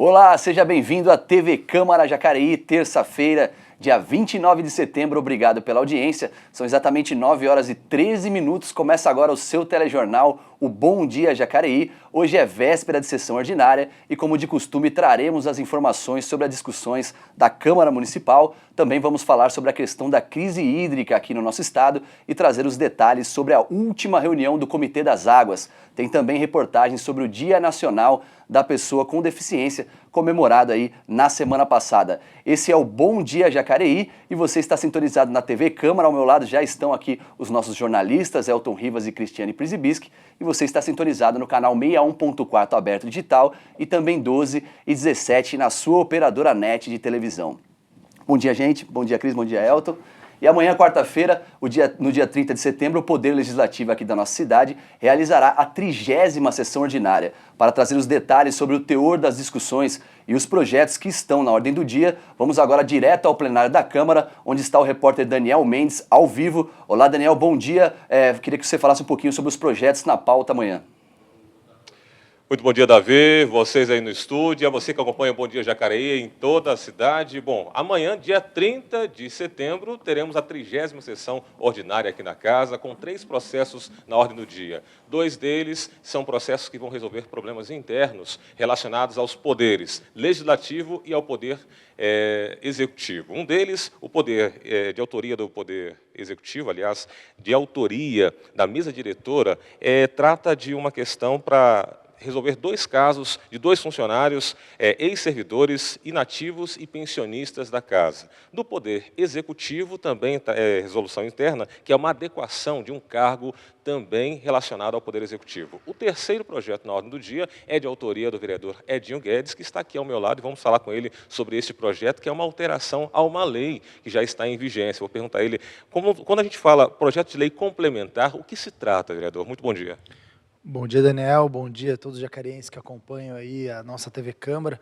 Olá, seja bem-vindo à TV Câmara Jacareí, terça-feira, dia 29 de setembro. Obrigado pela audiência. São exatamente 9 horas e 13 minutos. Começa agora o seu telejornal, o Bom Dia Jacareí. Hoje é véspera de sessão ordinária e, como de costume, traremos as informações sobre as discussões da Câmara Municipal. Também vamos falar sobre a questão da crise hídrica aqui no nosso estado e trazer os detalhes sobre a última reunião do Comitê das Águas. Tem também reportagens sobre o Dia Nacional da Pessoa com Deficiência, comemorado aí na semana passada. Esse é o Bom Dia Jacareí e você está sintonizado na TV Câmara. Ao meu lado já estão aqui os nossos jornalistas, Elton Rivas e Cristiane Prisibisky, e você está sintonizado no canal 61.4 aberto digital e também 12 e 17 na sua operadora NET de televisão. Bom dia, gente. Bom dia, Cris. Bom dia, Elton. E amanhã, quarta-feira, no dia 30 de setembro, o Poder Legislativo aqui da nossa cidade realizará a 30ª sessão ordinária. Para trazer os detalhes sobre o teor das discussões e os projetos que estão na ordem do dia, vamos agora direto ao plenário da Câmara, onde está o repórter Daniel Mendes, ao vivo. Olá, Daniel, bom dia. Queria que você falasse um pouquinho sobre os projetos na pauta amanhã. Muito bom dia, Davi, vocês aí no estúdio, a você que acompanha o Bom Dia Jacareí em toda a cidade. Bom, amanhã, dia 30 de setembro, teremos a 30ª sessão ordinária aqui na casa, com 3 processos na ordem do dia. 2 deles são processos que vão resolver problemas internos relacionados aos poderes legislativo e ao poder executivo. Um deles, o poder de autoria do Poder Executivo, aliás, de autoria da mesa diretora, trata de uma questão para resolver 2 casos de 2 funcionários, ex-servidores, inativos e pensionistas da casa. Do Poder Executivo também resolução interna, que é uma adequação de um cargo também relacionado ao Poder Executivo. O terceiro projeto na ordem do dia é de autoria do vereador Edinho Guedes, que está aqui ao meu lado, e vamos falar com ele sobre este projeto, que é uma alteração a uma lei que já está em vigência. Vou perguntar a ele, quando a gente fala projeto de lei complementar, o que se trata, vereador? Muito bom dia. Bom dia, Daniel. Bom dia a todos os jacareienses que acompanham aí a nossa TV Câmara.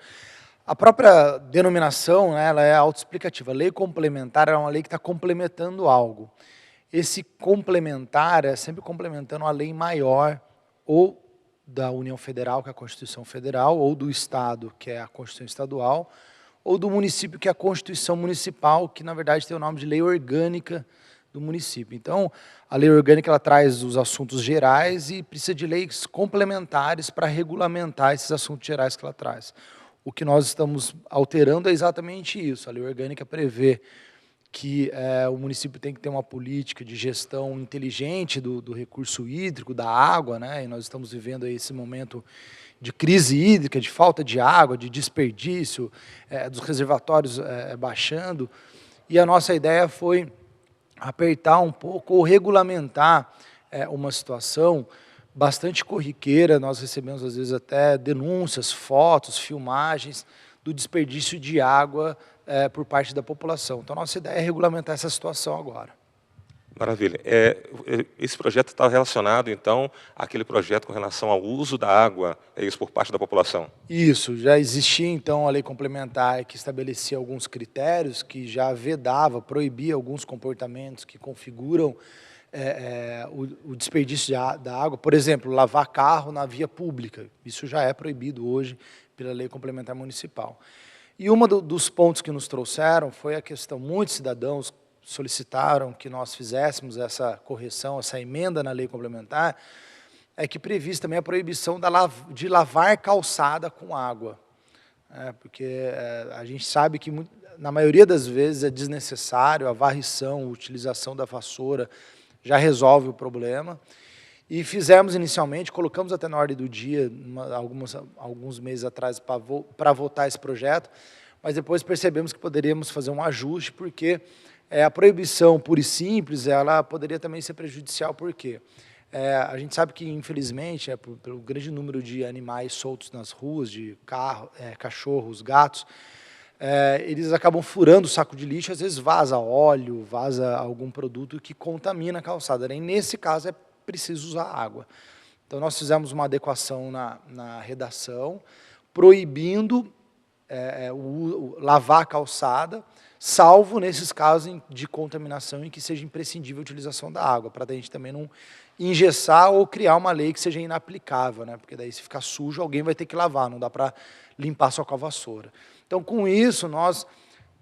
A própria denominação, né, ela é autoexplicativa. Lei complementar é uma lei que está complementando algo. Esse complementar é sempre complementando a lei maior, ou da União Federal, que é a Constituição Federal, ou do Estado, que é a Constituição Estadual, ou do município, que é a Constituição Municipal, que na verdade tem o nome de Lei Orgânica do município. Então, a lei orgânica ela traz os assuntos gerais e precisa de leis complementares para regulamentar esses assuntos gerais que ela traz. O que nós estamos alterando é exatamente isso. A lei orgânica prevê que o município tem que ter uma política de gestão inteligente do recurso hídrico, da água, né? E nós estamos vivendo aí esse momento de crise hídrica, de falta de água, de desperdício, dos reservatórios baixando. E a nossa ideia foi apertar um pouco ou regulamentar uma situação bastante corriqueira. Nós recebemos, às vezes, até denúncias, fotos, filmagens do desperdício de água por parte da população. Então, nossa ideia é regulamentar essa situação agora. Maravilha. Esse projeto está relacionado, então, àquele projeto com relação ao uso da água, é isso, por parte da população? Isso. Já existia, então, a lei complementar que estabelecia alguns critérios, que já vedava, proibia alguns comportamentos que configuram o desperdício da água. Por exemplo, lavar carro na via pública. Isso já é proibido hoje pela lei complementar municipal. E um dos pontos que nos trouxeram foi a questão, muitos cidadãos solicitaram que nós fizéssemos essa correção, essa emenda na lei complementar, que prevista também a proibição de lavar calçada com água. Porque a gente sabe que, na maioria das vezes, é desnecessário, a varrição, a utilização da vassoura já resolve o problema. E fizemos inicialmente, colocamos até na ordem do dia, alguns meses atrás, para votar esse projeto, mas depois percebemos que poderíamos fazer um ajuste, porque a proibição pura e simples, ela poderia também ser prejudicial, por quê? A gente sabe que, infelizmente, pelo grande número de animais soltos nas ruas, de cachorros, gatos, eles acabam furando o saco de lixo, às vezes vaza óleo, vaza algum produto que contamina a calçada, né? E nesse caso é preciso usar água. Então, nós fizemos uma adequação na redação, proibindo lavar a calçada, salvo nesses casos de contaminação em que seja imprescindível a utilização da água, para a gente também não engessar ou criar uma lei que seja inaplicável, né? Porque daí se ficar sujo, alguém vai ter que lavar, não dá para limpar só com a vassoura. Então, com isso, nós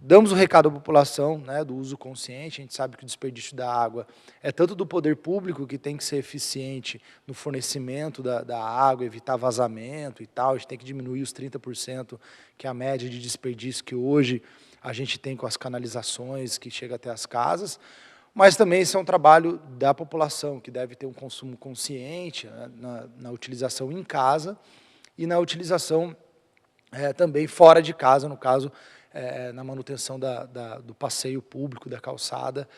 damos o recado à população, né, do uso consciente. A gente sabe que o desperdício da água é tanto do poder público, que tem que ser eficiente no fornecimento da água, evitar vazamento e tal. A gente tem que diminuir os 30%, que é a média de desperdício que hoje a gente tem com as canalizações que chega até as casas. Mas também isso é um trabalho da população, que deve ter um consumo consciente, né, na utilização em casa e na utilização também fora de casa, no caso, na manutenção do passeio público, da calçada,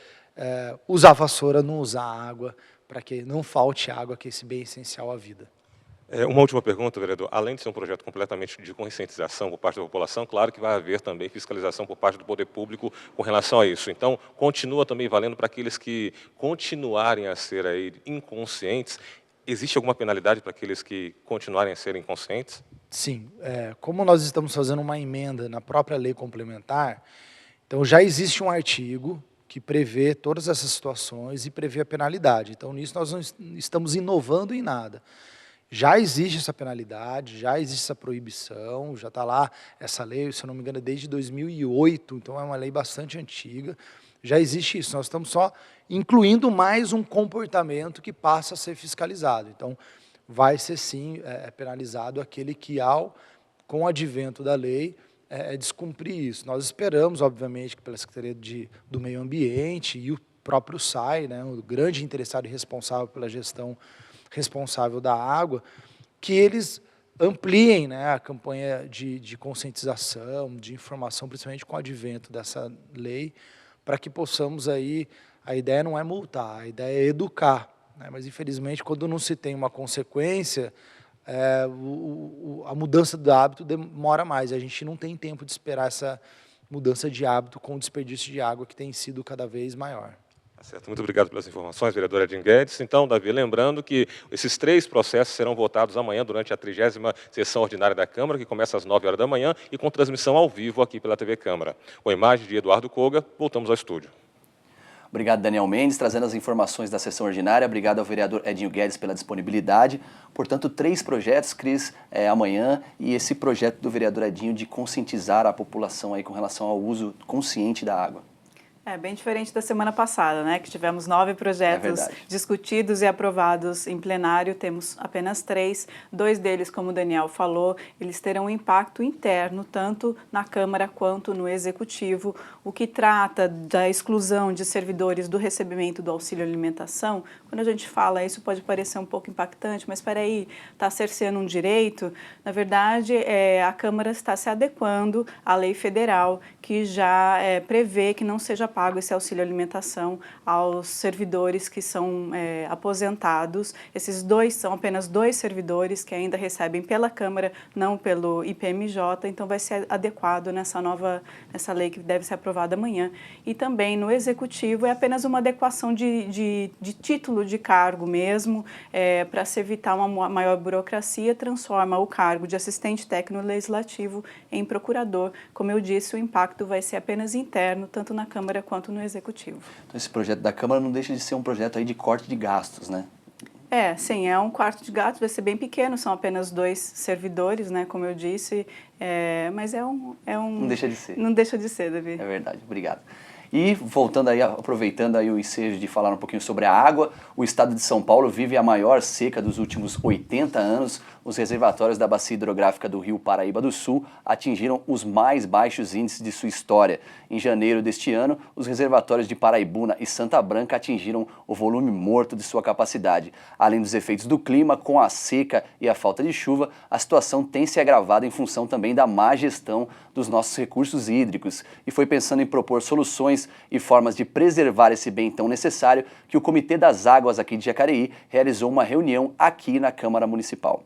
usar a vassoura, não usar água, para que não falte água, que é esse bem essencial à vida. Uma última pergunta, vereador. Além de ser um projeto completamente de conscientização por parte da população, claro que vai haver também fiscalização por parte do poder público com relação a isso. Então, continua também valendo para aqueles que continuarem a ser aí inconscientes. Existe alguma penalidade para aqueles que continuarem a ser inconscientes? Sim. Como nós estamos fazendo uma emenda na própria lei complementar, então já existe um artigo que prevê todas essas situações e prevê a penalidade. Então, nisso nós não estamos inovando em nada. Já existe essa penalidade, já existe essa proibição, já está lá essa lei, se eu não me engano, é desde 2008, então é uma lei bastante antiga. Já existe isso, nós estamos só incluindo mais um comportamento que passa a ser fiscalizado. Então, vai ser sim penalizado aquele que, com o advento da lei, descumprir isso. Nós esperamos, obviamente, que pela Secretaria do Meio Ambiente e o próprio SAI, né, o grande interessado e responsável pela gestão responsável da água, que eles ampliem, né, a campanha de conscientização, de informação, principalmente com o advento dessa lei, para que possamos aí, a ideia não é multar, a ideia é educar, né, mas infelizmente quando não se tem uma consequência, a mudança do hábito demora mais, a gente não tem tempo de esperar essa mudança de hábito com o desperdício de água que tem sido cada vez maior. Certo, muito obrigado pelas informações, vereador Edinho Guedes. Então, Davi, lembrando que esses 3 processos serão votados amanhã durante a 30ª sessão ordinária da Câmara, que começa às 9 horas da manhã e com transmissão ao vivo aqui pela TV Câmara. Com a imagem de Eduardo Koga, voltamos ao estúdio. Obrigado, Daniel Mendes, trazendo as informações da sessão ordinária. Obrigado ao vereador Edinho Guedes pela disponibilidade. Portanto, 3 projetos, Cris, amanhã, e esse projeto do vereador Edinho de conscientizar a população aí com relação ao uso consciente da água. Bem diferente da semana passada, né? Que tivemos 9 projetos discutidos e aprovados em plenário, temos apenas 3. 2 deles, como o Daniel falou, eles terão um impacto interno, tanto na Câmara quanto no Executivo, o que trata da exclusão de servidores do recebimento do auxílio alimentação. Quando a gente fala isso pode parecer um pouco impactante, mas espera aí, está cerceando um direito? Na verdade, a Câmara está se adequando à lei federal, que já prevê que não seja pago esse auxílio alimentação aos servidores que são aposentados. Esses são apenas 2 servidores que ainda recebem pela Câmara, não pelo IPMJ, então vai ser adequado nessa lei que deve ser aprovada amanhã. E também no Executivo é apenas uma adequação de título de cargo mesmo, para se evitar uma maior burocracia, transforma o cargo de assistente técnico legislativo em procurador. Como eu disse, o impacto vai ser apenas interno, tanto na Câmara quanto no Executivo. Então esse projeto da Câmara não deixa de ser um projeto aí de corte de gastos, né? Sim, é um quarto de gastos, vai ser bem pequeno, são apenas 2 servidores, né, como eu disse, mas Não deixa de ser. Não deixa de ser, Davi. É verdade, obrigado. E voltando aí, aproveitando aí o ensejo de falar um pouquinho sobre a água, o estado de São Paulo vive a maior seca dos últimos 80 anos. Os reservatórios da bacia hidrográfica do Rio Paraíba do Sul atingiram os mais baixos índices de sua história. Em janeiro deste ano, os reservatórios de Paraibuna e Santa Branca atingiram o volume morto de sua capacidade. Além dos efeitos do clima, com a seca e a falta de chuva, a situação tem se agravado em função também da má gestão dos nossos recursos hídricos. E foi pensando em propor soluções e formas de preservar esse bem tão necessário que o Comitê das Águas aqui de Jacareí realizou uma reunião aqui na Câmara Municipal.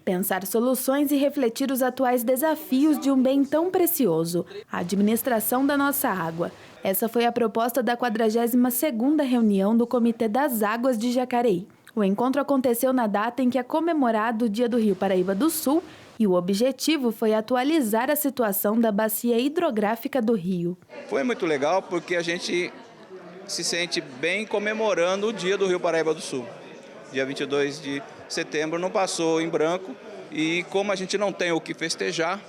Pensar soluções e refletir os atuais desafios de um bem tão precioso, a administração da nossa água. Essa foi a proposta da 42ª reunião do Comitê das Águas de Jacareí. O encontro aconteceu na data em que é comemorado o Dia do Rio Paraíba do Sul e o objetivo foi atualizar a situação da bacia hidrográfica do rio. Foi muito legal porque a gente se sente bem comemorando o Dia do Rio Paraíba do Sul. Dia 22 de setembro não passou em branco e como a gente não tem o que festejar,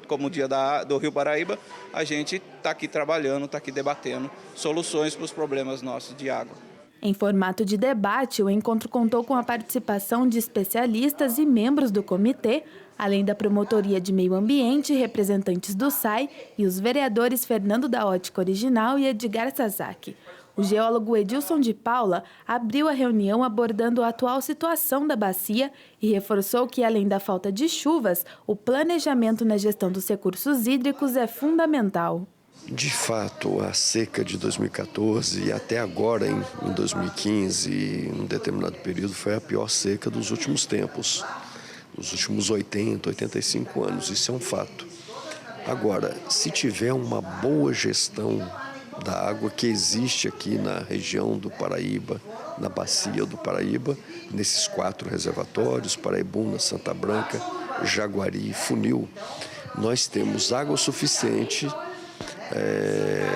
como o Dia do Rio Paraíba, a gente está aqui trabalhando, está aqui debatendo soluções para os problemas nossos de água. Em formato de debate, o encontro contou com a participação de especialistas e membros do comitê, além da Promotoria de Meio Ambiente, representantes do SAI e os vereadores Fernando da Ótica Original e Edgar Sasaki. O geólogo Edilson de Paula abriu a reunião abordando a atual situação da bacia e reforçou que, além da falta de chuvas, o planejamento na gestão dos recursos hídricos é fundamental. De fato, a seca de 2014 e até agora, em 2015, em um determinado período, foi a pior seca dos últimos tempos, dos últimos 80, 85 anos. Isso é um fato. Agora, se tiver uma boa gestão da água que existe aqui na região do Paraíba, na bacia do Paraíba, nesses 4 reservatórios, Paraibuna, Santa Branca, Jaguari e Funil, nós temos água suficiente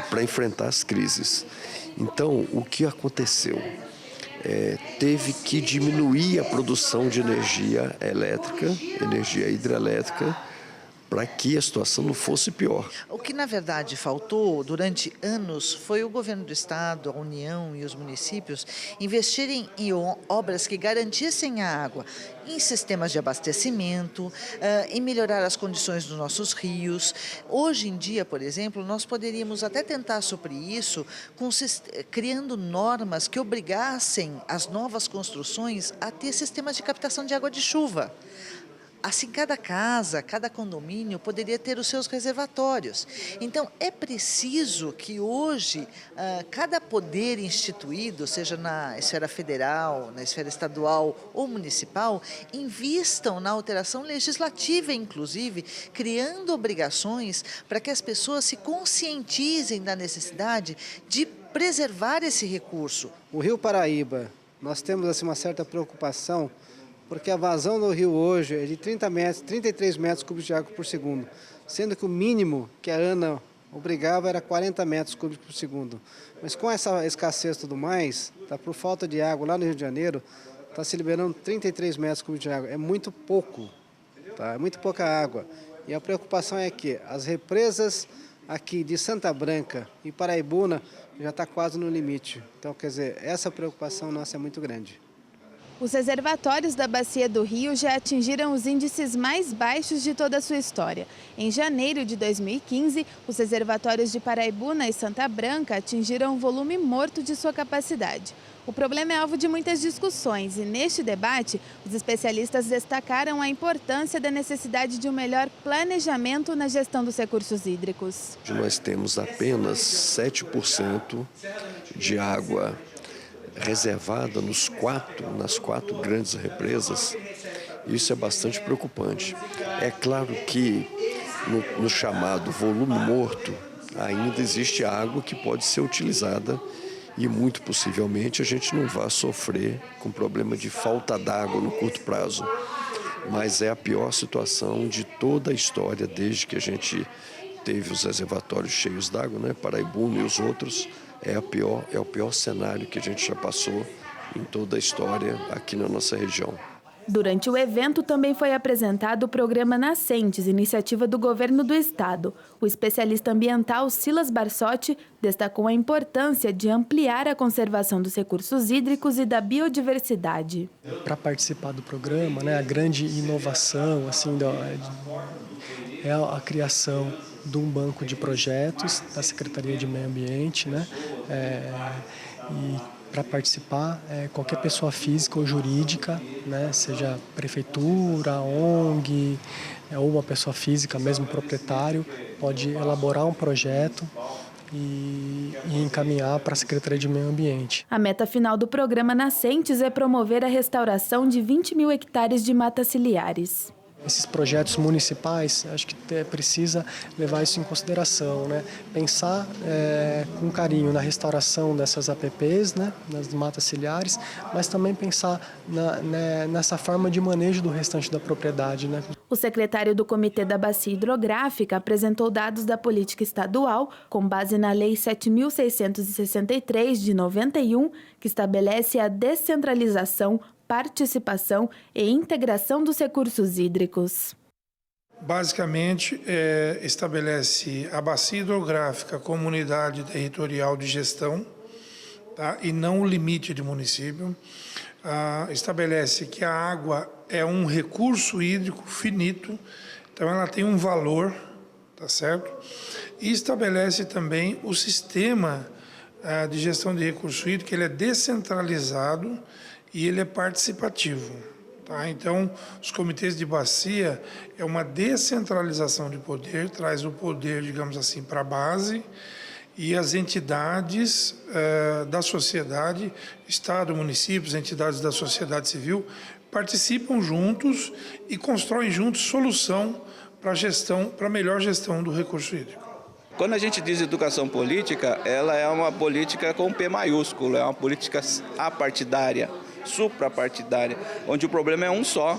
para enfrentar as crises. Então, o que aconteceu? Teve que diminuir a produção de energia elétrica, energia hidrelétrica, para que a situação não fosse pior. O que, na verdade, faltou durante anos foi o governo do estado, a União e os municípios investirem em obras que garantissem a água, em sistemas de abastecimento, em melhorar as condições dos nossos rios. Hoje em dia, por exemplo, nós poderíamos até tentar suprir isso criando normas que obrigassem as novas construções a ter sistemas de captação de água de chuva. Assim, cada casa, cada condomínio poderia ter os seus reservatórios. Então, é preciso que hoje cada poder instituído, seja na esfera federal, na esfera estadual ou municipal, invistam na alteração legislativa, inclusive, criando obrigações para que as pessoas se conscientizem da necessidade de preservar esse recurso. O Rio Paraíba, nós temos assim, uma certa preocupação, porque a vazão do rio hoje é de 33 metros cúbicos de água por segundo, sendo que o mínimo que a ANA obrigava era 40 metros cúbicos por segundo. Mas com essa escassez e tudo mais, por falta de água lá no Rio de Janeiro, está se liberando 33 metros cúbicos de água. É muito pouco, é muito pouca água. E a preocupação é que as represas aqui de Santa Branca e Paraibuna já está quase no limite. Então, quer dizer, essa preocupação nossa é muito grande. Os reservatórios da Bacia do Rio já atingiram os índices mais baixos de toda a sua história. Em janeiro de 2015, os reservatórios de Paraibuna e Santa Branca atingiram o volume morto de sua capacidade. O problema é alvo de muitas discussões e, neste debate, os especialistas destacaram a importância da necessidade de um melhor planejamento na gestão dos recursos hídricos. Nós temos apenas 7% de água reservada nas quatro grandes represas. Isso é bastante preocupante. É claro que no chamado volume morto ainda existe água que pode ser utilizada e muito possivelmente a gente não vai sofrer com problema de falta d'água no curto prazo. Mas é a pior situação de toda a história desde que a gente teve os reservatórios cheios d'água, né? Paraibuna e os outros. É o pior cenário que a gente já passou em toda a história aqui na nossa região. Durante o evento também foi apresentado o programa Nascentes, iniciativa do governo do estado. O especialista ambiental Silas Barsotti destacou a importância de ampliar a conservação dos recursos hídricos e da biodiversidade. Para participar do programa, a grande inovação é a criação de um banco de projetos da Secretaria de Meio Ambiente, e para participar, qualquer pessoa física ou jurídica, seja prefeitura, ONG, ou uma pessoa física, mesmo proprietário, pode elaborar um projeto e encaminhar para a Secretaria de Meio Ambiente. A meta final do programa Nascentes é promover a restauração de 20 mil hectares de matas ciliares. Esses projetos municipais, acho que precisa levar isso em consideração, né? Pensar com carinho na restauração dessas APPs, né? Nas matas ciliares, mas também pensar nessa forma de manejo do restante da propriedade, né? O secretário do Comitê da Bacia Hidrográfica apresentou dados da política estadual com base na Lei 7.663 de 91, que estabelece a descentralização, participação e integração dos recursos hídricos. Basicamente, estabelece a bacia hidrográfica como unidade territorial de gestão, tá? E não o limite de município. Estabelece que a água é um recurso hídrico finito, então ela tem um valor, tá certo? E estabelece também o sistema de gestão de recurso hídrico, ele é descentralizado e ele é participativo. Tá? Então, os comitês de bacia é uma descentralização de poder, traz o poder, digamos assim, para a base, e as entidades da sociedade, Estado, municípios, entidades da sociedade civil, participam juntos e constroem juntos solução para a melhor gestão do recurso hídrico. Quando a gente diz educação política, ela é uma política com P maiúsculo, é uma política apartidária, suprapartidária, onde o problema é um só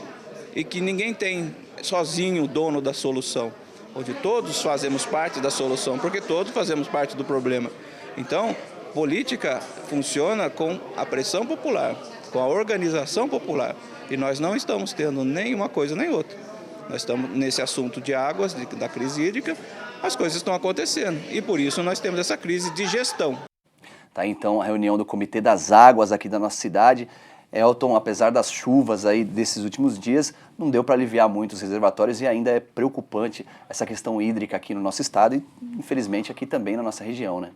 e que ninguém tem sozinho o dono da solução, onde todos fazemos parte da solução, porque todos fazemos parte do problema. Então, política funciona com a pressão popular, com a organização popular, e nós não estamos tendo nem uma coisa nem outra. Nós estamos nesse assunto de águas, da crise hídrica, as coisas estão acontecendo, e por isso nós temos essa crise de gestão. Tá, então, a reunião do Comitê das Águas aqui da nossa cidade. Elton, apesar das chuvas aí desses últimos dias, não deu para aliviar muito os reservatórios e ainda é preocupante essa questão hídrica aqui no nosso estado e, infelizmente, aqui também na nossa região, né?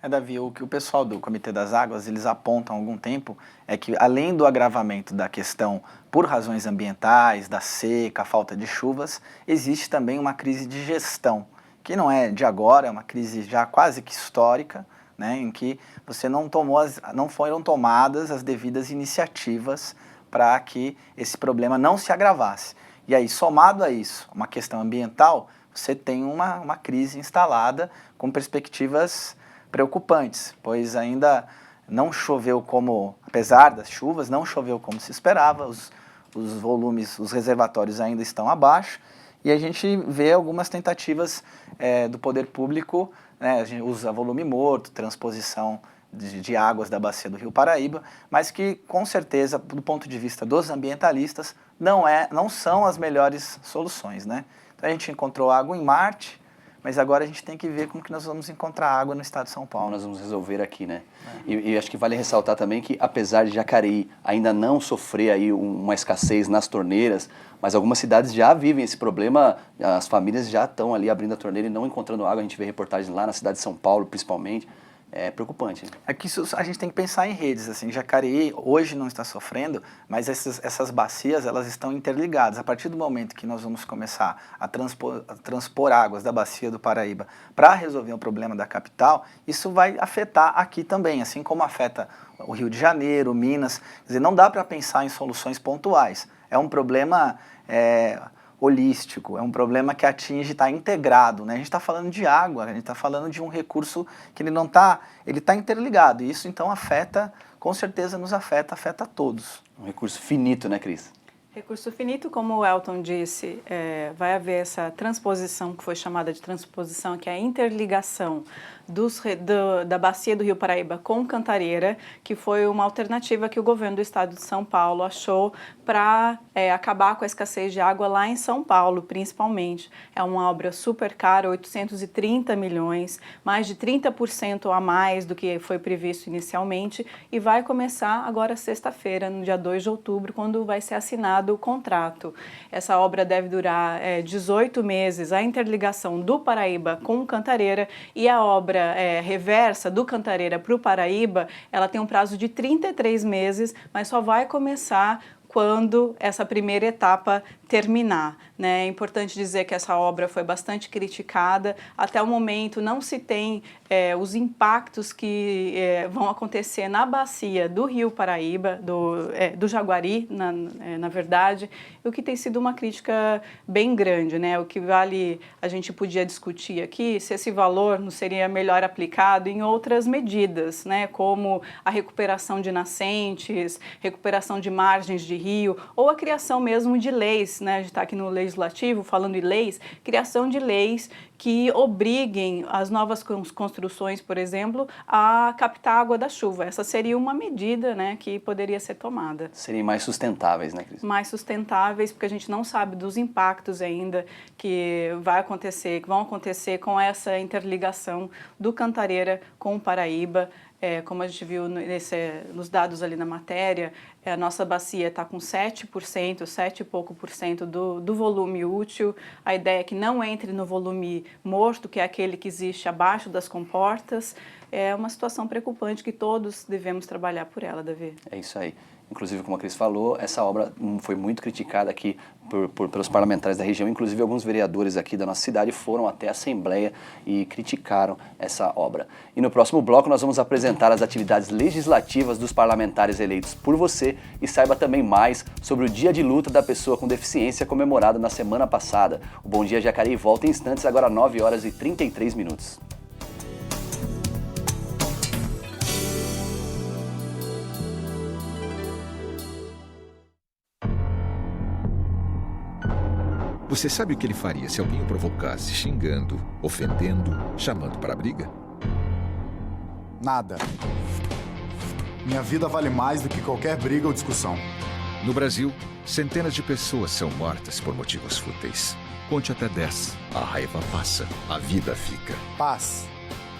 Davi, o que o pessoal do Comitê das Águas, eles apontam há algum tempo, é que além do agravamento da questão por razões ambientais, da seca, a falta de chuvas, existe também uma crise de gestão, que não é de agora, é uma crise já quase que histórica, né, em que não foram tomadas as devidas iniciativas para que esse problema não se agravasse. E aí, somado a isso, uma questão ambiental, você tem uma crise instalada com perspectivas preocupantes, pois ainda não choveu apesar das chuvas, não choveu como se esperava, os volumes, os reservatórios ainda estão abaixo, e a gente vê algumas tentativas do poder público, né, a gente usa volume morto, transposição de águas da bacia do Rio Paraíba, mas que, com certeza, do ponto de vista dos ambientalistas, não são as melhores soluções, né? Então, a gente encontrou água em Marte, mas agora a gente tem que ver como que nós vamos encontrar água no estado de São Paulo. Como nós vamos resolver aqui, né? E acho que vale ressaltar também que, apesar de Jacareí ainda não sofrer aí uma escassez nas torneiras, mas algumas cidades já vivem esse problema, as famílias já estão ali abrindo a torneira e não encontrando água. A gente vê reportagens lá na cidade de São Paulo, principalmente. É preocupante. É que isso, a gente tem que pensar em redes, assim, Jacareí hoje não está sofrendo, mas essas bacias, elas estão interligadas. A partir do momento que nós vamos começar a transpor águas da bacia do Paraíba para resolver o problema da capital, isso vai afetar aqui também, assim como afeta o Rio de Janeiro, Minas. Quer dizer, não dá para pensar em soluções pontuais. É um problema holístico, é um problema que atinge, está integrado, né? A gente está falando de água, a gente está falando de um recurso que ele está interligado, e isso então afeta, com certeza nos afeta a todos. Um recurso finito, né, Cris? Recurso finito, como o Elton disse, vai haver essa transposição, que foi chamada de transposição, que é a interligação da bacia do Rio Paraíba com Cantareira, que foi uma alternativa que o governo do estado de São Paulo achou para acabar com a escassez de água lá em São Paulo, principalmente. É uma obra super cara, 830 milhões, mais de 30% a mais do que foi previsto inicialmente, e vai começar agora sexta-feira, no dia 2 de outubro, quando vai ser assinado o contrato. Essa obra deve durar 18 meses, a interligação do Paraíba com Cantareira, e a obra reversa do Cantareira para o Paraíba, ela tem um prazo de 33 meses, mas só vai começar quando essa primeira etapa terminar. É importante dizer que essa obra foi bastante criticada. Até o momento não se tem os impactos que vão acontecer na bacia do Rio Paraíba, do Jaguari, na verdade, o que tem sido uma crítica bem grande. O que vale, a gente podia discutir aqui, se esse valor não seria melhor aplicado em outras medidas, como a recuperação de nascentes, recuperação de margens de rio, ou a criação mesmo de leis. A gente está aqui no Legislativo falando em leis, criação de leis que obriguem as novas construções, por exemplo, a captar água da chuva. Essa seria uma medida que poderia ser tomada. Seriam mais sustentáveis, né, Cris? Mais sustentáveis, porque a gente não sabe dos impactos ainda que vão acontecer com essa interligação do Cantareira com o Paraíba. Como a gente viu nos dados ali na matéria, a nossa bacia está com 7%, 7 e pouco por cento do volume útil. A ideia é que não entre no volume morto, que é aquele que existe abaixo das comportas. É uma situação preocupante que todos devemos trabalhar por ela, Davi. É isso aí. Inclusive, como a Cris falou, essa obra foi muito criticada aqui pelos parlamentares da região. Inclusive, alguns vereadores aqui da nossa cidade foram até a Assembleia e criticaram essa obra. E no próximo bloco, nós vamos apresentar as atividades legislativas dos parlamentares eleitos por você e saiba também mais sobre o Dia de Luta da Pessoa com Deficiência comemorado na semana passada. O Bom Dia Jacareí volta em instantes, agora 9 horas e 33 minutos. Você sabe o que ele faria se alguém o provocasse xingando, ofendendo, chamando para a briga? Nada. Minha vida vale mais do que qualquer briga ou discussão. No Brasil, centenas de pessoas são mortas por motivos fúteis. Conte até 10. A raiva passa, a vida fica. Paz.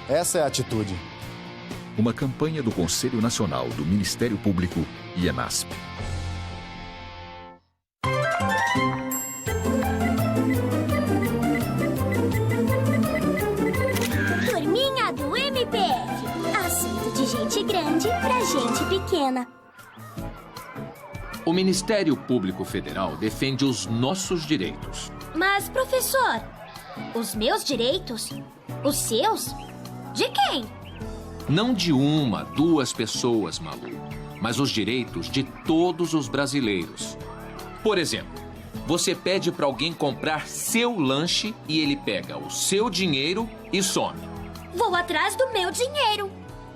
Essa é a atitude. Uma campanha do Conselho Nacional do Ministério Público e ENASP. Turminha do MPF. Assunto de gente grande pra gente pequena. O Ministério Público Federal defende os nossos direitos. Mas, professor, os meus direitos? Os seus? De quem? Não de uma, duas pessoas, Malu, mas os direitos de todos os brasileiros. Por exemplo, você pede para alguém comprar seu lanche e ele pega o seu dinheiro e some. Vou atrás do meu dinheiro.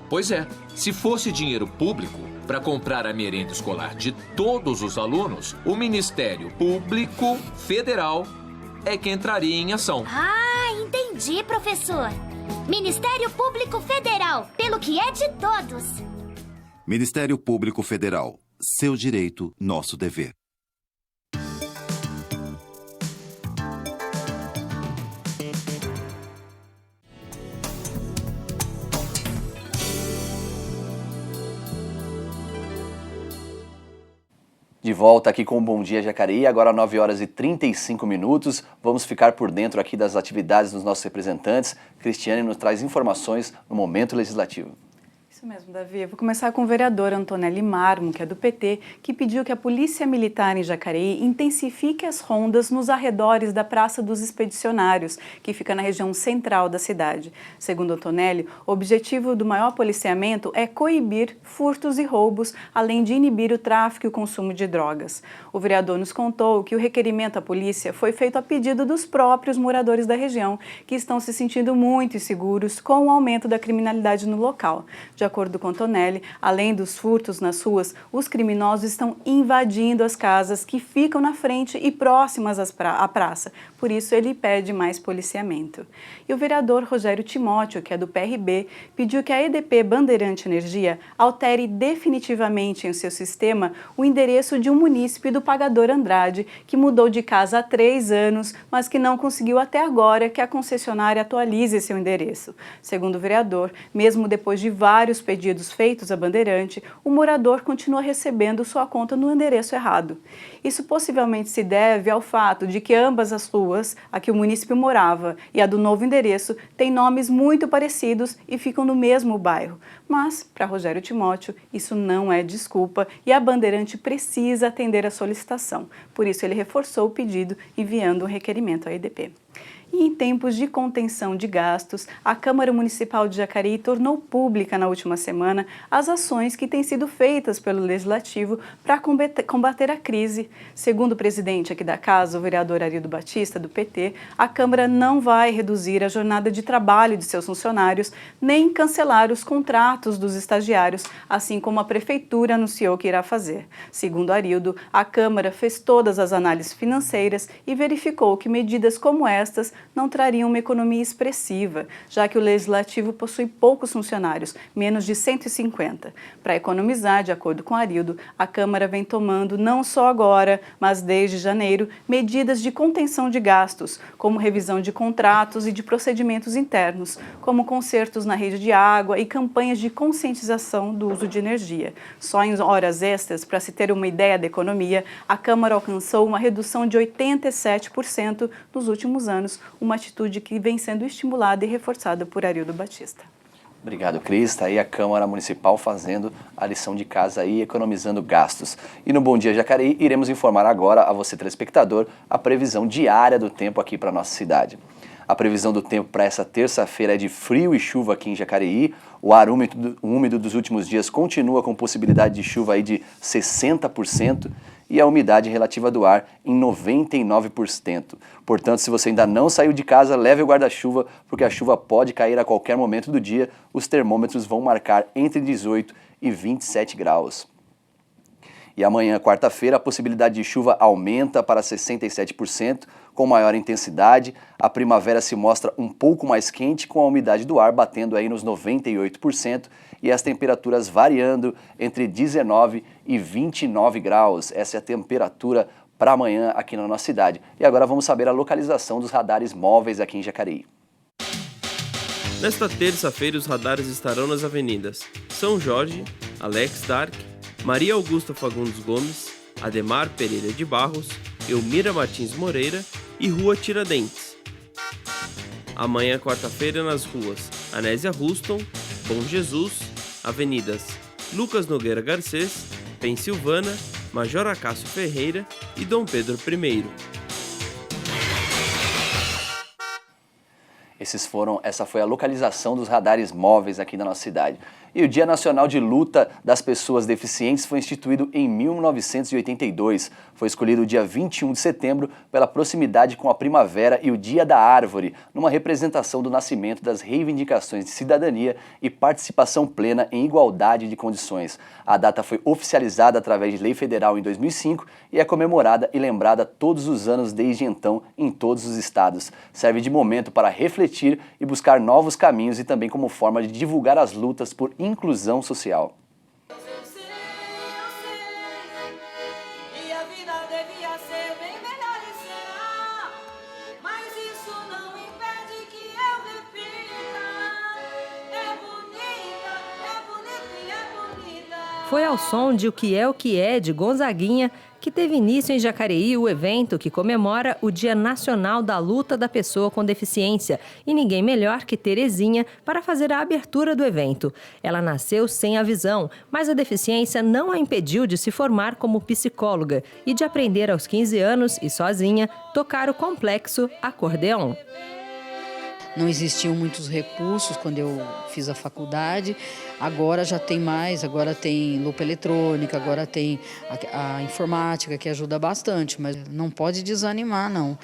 Pois é, se fosse dinheiro público para comprar a merenda escolar de todos os alunos, o Ministério Público Federal é que entraria em ação. Ah, entendi, professor. Ministério Público Federal, pelo que é de todos. Ministério Público Federal. Seu direito, nosso dever. De volta aqui com o Bom Dia Jacareí, agora 9 horas e 35 minutos. Vamos ficar por dentro aqui das atividades dos nossos representantes. Cristiane nos traz informações no Momento Legislativo. Isso mesmo, Davi. Eu vou começar com o vereador Antonelli Marmo, que é do PT, que pediu que a Polícia Militar em Jacareí intensifique as rondas nos arredores da Praça dos Expedicionários, que fica na região central da cidade. Segundo Antonelli, o objetivo do maior policiamento é coibir furtos e roubos, além de inibir o tráfico e o consumo de drogas. O vereador nos contou que o requerimento à polícia foi feito a pedido dos próprios moradores da região, que estão se sentindo muito inseguros com o aumento da criminalidade no local. De acordo com Antonelli, além dos furtos nas ruas, os criminosos estão invadindo as casas que ficam na frente e próximas à praça. Por isso, ele pede mais policiamento. E o vereador Rogério Timóteo, que é do PRB, pediu que a EDP Bandeirante Energia altere definitivamente em seu sistema o endereço de um munícipe do Pagador Andrade, que mudou de casa há 3 anos, mas que não conseguiu até agora que a concessionária atualize seu endereço. Segundo o vereador, mesmo depois de vários pedidos feitos à Bandeirante, o morador continua recebendo sua conta no endereço errado. Isso possivelmente se deve ao fato de que ambas as ruas, a que o município morava e a do novo endereço, têm nomes muito parecidos e ficam no mesmo bairro. Mas, para Rogério Timóteo, isso não é desculpa e a Bandeirante precisa atender a solicitação. Por isso, ele reforçou o pedido, enviando um requerimento à EDP. E em tempos de contenção de gastos, a Câmara Municipal de Jacareí tornou pública na última semana as ações que têm sido feitas pelo Legislativo para combater a crise. Segundo o presidente aqui da casa, o vereador Arildo Batista, do PT, a Câmara não vai reduzir a jornada de trabalho de seus funcionários, nem cancelar os contratos dos estagiários, assim como a Prefeitura anunciou que irá fazer. Segundo Arildo, a Câmara fez todas as análises financeiras e verificou que medidas como estas não trariam uma economia expressiva, já que o Legislativo possui poucos funcionários, menos de 150. Para economizar, de acordo com Arildo, a Câmara vem tomando, não só agora, mas desde janeiro, medidas de contenção de gastos, como revisão de contratos e de procedimentos internos, como consertos na rede de água e campanhas de conscientização do uso de energia. Só em horas extras, para se ter uma ideia da economia, a Câmara alcançou uma redução de 87% nos últimos anos, uma atitude que vem sendo estimulada e reforçada por Arildo Batista. Obrigado, Cris. Está aí a Câmara Municipal fazendo a lição de casa aí, economizando gastos. E no Bom Dia Jacareí, iremos informar agora a você, telespectador, a previsão diária do tempo aqui para a nossa cidade. A previsão do tempo para essa terça-feira é de frio e chuva aqui em Jacareí. O ar úmido dos últimos dias continua com possibilidade de chuva aí de 60% e a umidade relativa do ar em 99%. Portanto, se você ainda não saiu de casa, leve o guarda-chuva, porque a chuva pode cair a qualquer momento do dia. Os termômetros vão marcar entre 18 e 27 graus. E amanhã, quarta-feira, a possibilidade de chuva aumenta para 67%, com maior intensidade. A primavera se mostra um pouco mais quente, com a umidade do ar batendo aí nos 98% e as temperaturas variando entre 19 e 29 graus. Essa é a temperatura para amanhã aqui na nossa cidade. E agora vamos saber a localização dos radares móveis aqui em Jacareí. Nesta terça-feira, os radares estarão nas avenidas São Jorge, Alex Dark, Maria Augusta Fagundes Gomes, Ademar Pereira de Barros, Elmira Martins Moreira e Rua Tiradentes. Amanhã, quarta-feira, nas ruas Anésia Ruston, Bom Jesus, avenidas Lucas Nogueira Garcês, Pensilvana, Major Acácio Ferreira e Dom Pedro I. Essa foi a localização dos radares móveis aqui na nossa cidade. E o Dia Nacional de Luta das Pessoas Deficientes foi instituído em 1982. Foi escolhido o dia 21 de setembro pela proximidade com a primavera e o Dia da Árvore, numa representação do nascimento das reivindicações de cidadania e participação plena em igualdade de condições. A data foi oficializada através de lei federal em 2005 e é comemorada e lembrada todos os anos desde então em todos os estados. Serve de momento para refletir e buscar novos caminhos e também como forma de divulgar as lutas por inclusão social. Foi ao som de O Que É de Gonzaguinha que teve início em Jacareí o evento que comemora o Dia Nacional da Luta da Pessoa com Deficiência. E ninguém melhor que Terezinha para fazer a abertura do evento. Ela nasceu sem a visão, mas a deficiência não a impediu de se formar como psicóloga e de aprender aos 15 anos e sozinha tocar o complexo acordeon. Não existiam muitos recursos quando eu fiz a faculdade, agora já tem mais, agora tem lupa eletrônica, agora tem a informática que ajuda bastante, mas não pode desanimar não,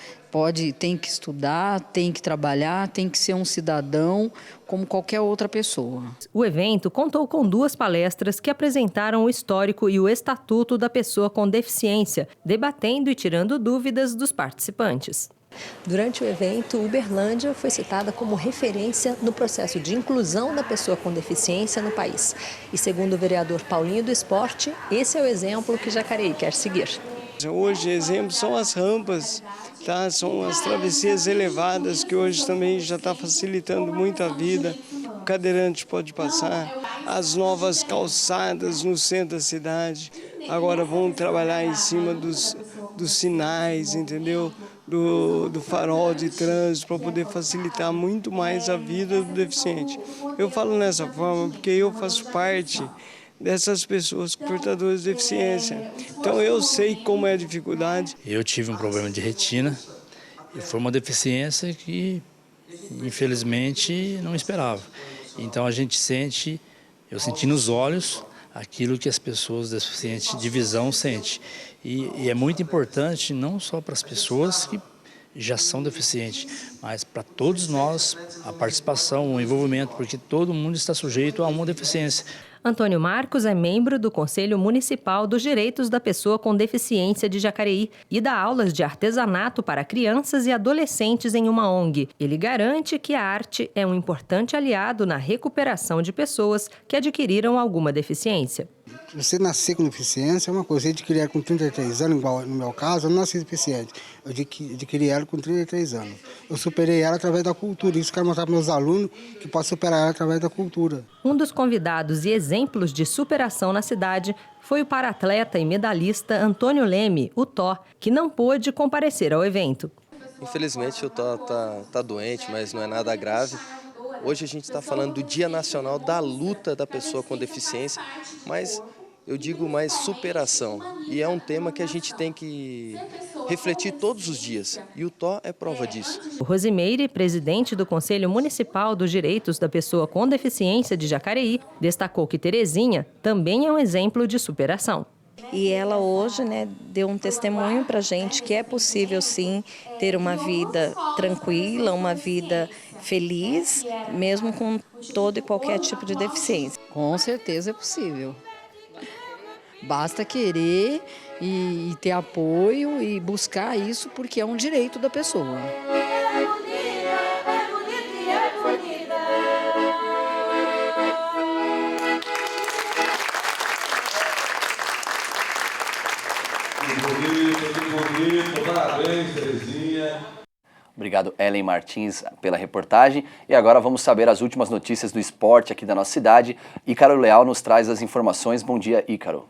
tem que estudar, tem que trabalhar, tem que ser um cidadão como qualquer outra pessoa. O evento contou com 2 palestras que apresentaram o histórico e o estatuto da pessoa com deficiência, debatendo e tirando dúvidas dos participantes. Durante o evento, Uberlândia foi citada como referência no processo de inclusão da pessoa com deficiência no país. E segundo o vereador Paulinho do Esporte, esse é o exemplo que Jacareí quer seguir. Hoje, exemplo, são as rampas, tá? São as travessias elevadas que hoje também já está facilitando muito a vida. O cadeirante pode passar. as novas calçadas no centro da cidade. Agora vão trabalhar em cima dos sinais, entendeu? Do farol de trânsito, para poder facilitar muito mais a vida do deficiente. Eu falo nessa forma porque eu faço parte dessas pessoas portadoras de deficiência. Então eu sei como é a dificuldade. Eu tive um problema de retina e foi uma deficiência que, infelizmente, não esperava. Então a gente sente, eu senti nos olhos aquilo que as pessoas deficientes de visão sentem. E é muito importante não só para as pessoas que já são deficientes, mas para todos nós a participação, o envolvimento, porque todo mundo está sujeito a uma deficiência. Antônio Marcos é membro do Conselho Municipal dos Direitos da Pessoa com Deficiência de Jacareí e dá aulas de artesanato para crianças e adolescentes em uma ONG. Ele garante que a arte é um importante aliado na recuperação de pessoas que adquiriram alguma deficiência. Você nascer com deficiência é uma coisa, você adquirir ela com 33 anos, igual no meu caso, eu não nasci deficiente, eu adquiri ela com 33 anos. Eu superei ela através da cultura, isso eu quero mostrar para meus alunos que posso superar ela através da cultura. Um dos convidados e exemplos de superação na cidade foi o paratleta e medalhista Antônio Leme, o Tó, que não pôde comparecer ao evento. Infelizmente o Tó tá doente, mas não é nada grave. Hoje a gente está falando do Dia Nacional da Luta da Pessoa com Deficiência, mas eu digo mais superação. E é um tema que a gente tem que refletir todos os dias, e o Tó é prova disso. Rosimeire, presidente do Conselho Municipal dos Direitos da Pessoa com Deficiência de Jacareí, destacou que Terezinha também é um exemplo de superação. E ela hoje, deu um testemunho para a gente que é possível sim ter uma vida tranquila, uma vida feliz, mesmo com todo e qualquer tipo de deficiência. Com certeza é possível. Basta querer e ter apoio e buscar isso, porque é um direito da pessoa. Bonito, parabéns, Terezinha. Obrigado, Ellen Martins, pela reportagem. E agora vamos saber as últimas notícias do esporte aqui da nossa cidade. Ícaro Leal nos traz as informações. Bom dia, Ícaro.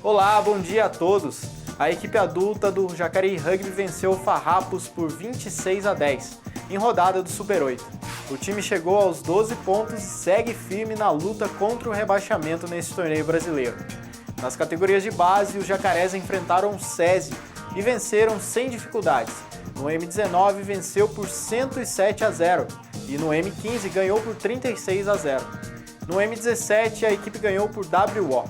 Olá, bom dia a todos. A equipe adulta do Jacareí Rugby venceu o Farrapos por 26-10, em rodada do Super 8. O time chegou aos 12 pontos e segue firme na luta contra o rebaixamento nesse torneio brasileiro. Nas categorias de base, os jacarés enfrentaram o SESI e venceram sem dificuldades. No M19 venceu por 107-0 e no M15 ganhou por 36-0. No M17 a equipe ganhou por WO.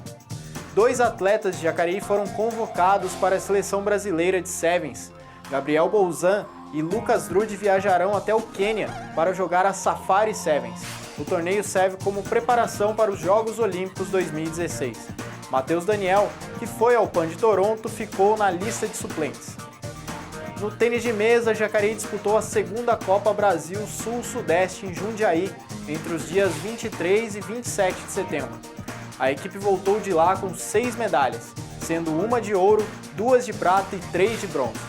2 atletas de Jacareí foram convocados para a seleção brasileira de Sevens. Gabriel Bolzan e Lucas Drude viajarão até o Quênia para jogar a Safari Sevens. O torneio serve como preparação para os Jogos Olímpicos 2016. Matheus Daniel, que foi ao PAN de Toronto, ficou na lista de suplentes. No tênis de mesa, Jacareí disputou a segunda Copa Brasil Sul-Sudeste em Jundiaí, entre os dias 23 e 27 de setembro. A equipe voltou de lá com 6 medalhas, sendo 1 de ouro, 2 de prata e 3 de bronze.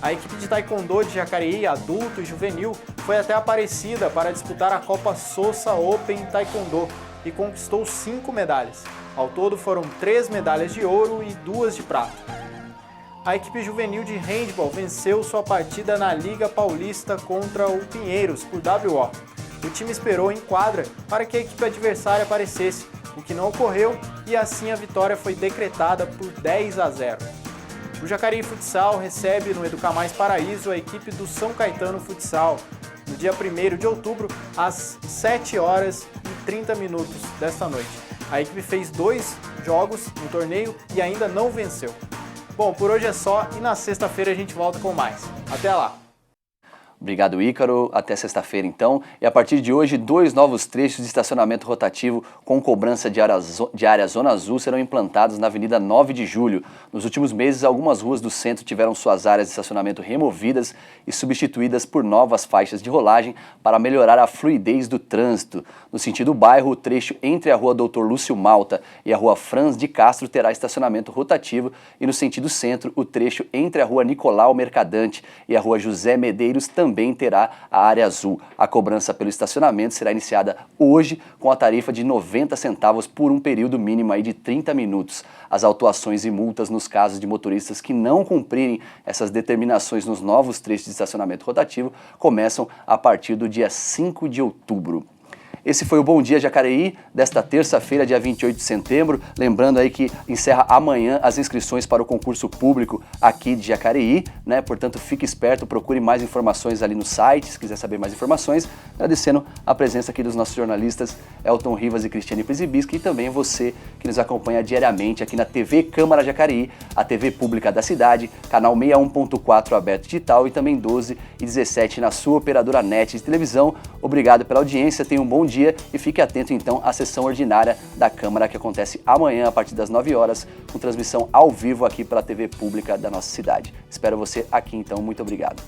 A equipe de taekwondo de Jacareí, adulto e juvenil, foi até Aparecida para disputar a Copa Sousa Open Taekwondo e conquistou 5 medalhas. Ao todo foram 3 medalhas de ouro e 2 de prata. A equipe juvenil de handball venceu sua partida na Liga Paulista contra o Pinheiros por WO. O time esperou em quadra para que a equipe adversária aparecesse, o que não ocorreu, e assim a vitória foi decretada por 10-0. O Jacareí Futsal recebe no Educamais Paraíso a equipe do São Caetano Futsal, no dia 1º de outubro, às 7h30 desta noite. A equipe fez 2 jogos no torneio e ainda não venceu. Bom, por hoje é só e na sexta-feira a gente volta com mais. Até lá! Obrigado, Ícaro. Até sexta-feira, então. E a partir de hoje, 2 novos trechos de estacionamento rotativo com cobrança de área Zona Azul serão implantados na Avenida 9 de Julho. Nos últimos meses, algumas ruas do centro tiveram suas áreas de estacionamento removidas e substituídas por novas faixas de rolagem para melhorar a fluidez do trânsito. No sentido bairro, o trecho entre a Rua Dr. Lúcio Malta e a Rua Franz de Castro terá estacionamento rotativo e no sentido centro, o trecho entre a Rua Nicolau Mercadante e a Rua José Medeiros também também terá a área azul. A cobrança pelo estacionamento será iniciada hoje com a tarifa de 90 centavos por um período mínimo aí de 30 minutos. As autuações e multas nos casos de motoristas que não cumprirem essas determinações nos novos trechos de estacionamento rotativo começam a partir do dia 5 de outubro. Esse foi o Bom Dia Jacareí, desta terça-feira, dia 28 de setembro. Lembrando aí que encerra amanhã as inscrições para o concurso público aqui de Jacareí, né? Portanto, fique esperto, procure mais informações ali no site, se quiser saber mais informações. Agradecendo a presença aqui dos nossos jornalistas Elton Rivas e Cristiane Prisibisky, e também você que nos acompanha diariamente aqui na TV Câmara Jacareí, a TV pública da cidade, canal 61.4 aberto digital e também 12 e 17 na sua operadora NET de televisão. Obrigado pela audiência, tenha um bom dia e fique atento então à sessão ordinária da Câmara que acontece amanhã a partir das 9 horas, com transmissão ao vivo aqui pela TV pública da nossa cidade. Espero você aqui então, muito obrigado.